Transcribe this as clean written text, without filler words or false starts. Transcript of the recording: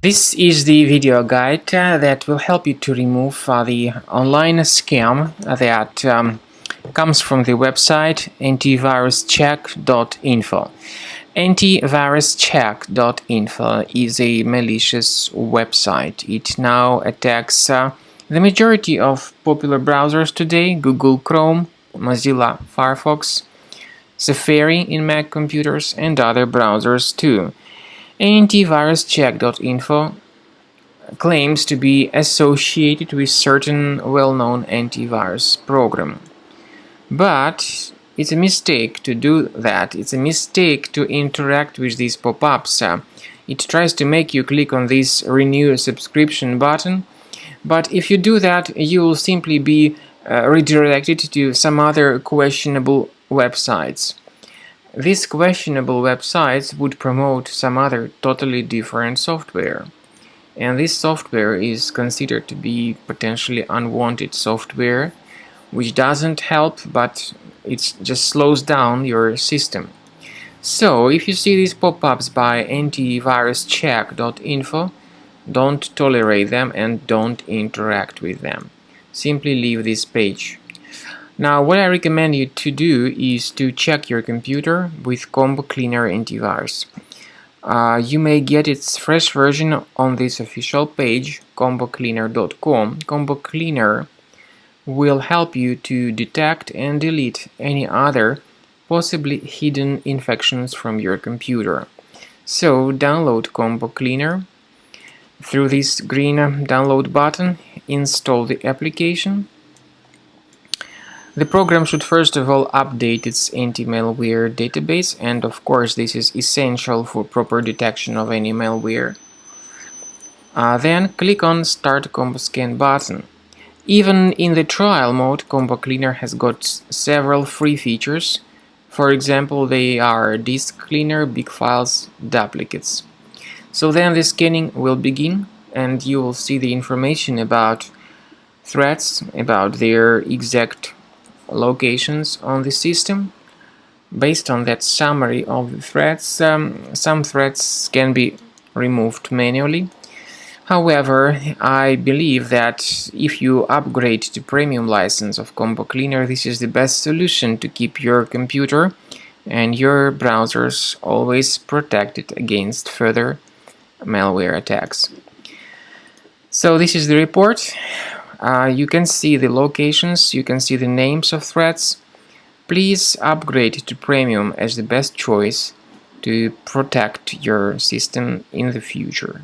This is the video guide that will help you to remove the online scam that comes from the website Antiviruscheck.info. Antiviruscheck.info is a malicious website. It now attacks the majority of popular browsers today: Google Chrome, Mozilla Firefox, Safari in Mac computers, and other browsers too. Antiviruscheck.info claims to be associated with certain well-known antivirus program. But it's a mistake to do that. It's a mistake to interact with these pop-ups. It tries to make you click on this renew subscription button, but if you do that, you will simply be redirected to some other questionable websites. These questionable websites would promote some other totally different software. And this software is considered to be potentially unwanted software, which doesn't help, but it just slows down your system. So if you see these pop-ups by Antiviruscheck.info, don't tolerate them and don't interact with them. Simply leave this page. Now, what I recommend you to do is to check your computer with Combo Cleaner Antivirus. You may get its fresh version on this official page, combocleaner.com. Combo Cleaner will help you to detect and delete any other possibly hidden infections from your computer. So download Combo Cleaner through this green download button, install the application. The program should first of all update its anti-malware database, and of course this is essential for proper detection of any malware. Then click on Start Combo Scan button. Even in the trial mode, Combo Cleaner has got several free features. For example, they are disk cleaner, big files, duplicates. So then the scanning will begin, and you will see the information about threats, about their exact locations on the system. Based on that summary of the threats, some threats can be removed manually. However, I believe that if you upgrade to premium license of Combo Cleaner, this is the best solution to keep your computer and your browsers always protected against further malware attacks. So this is the report. You can see the locations, you can see the names of threats. Please upgrade to premium as the best choice to protect your system in the future.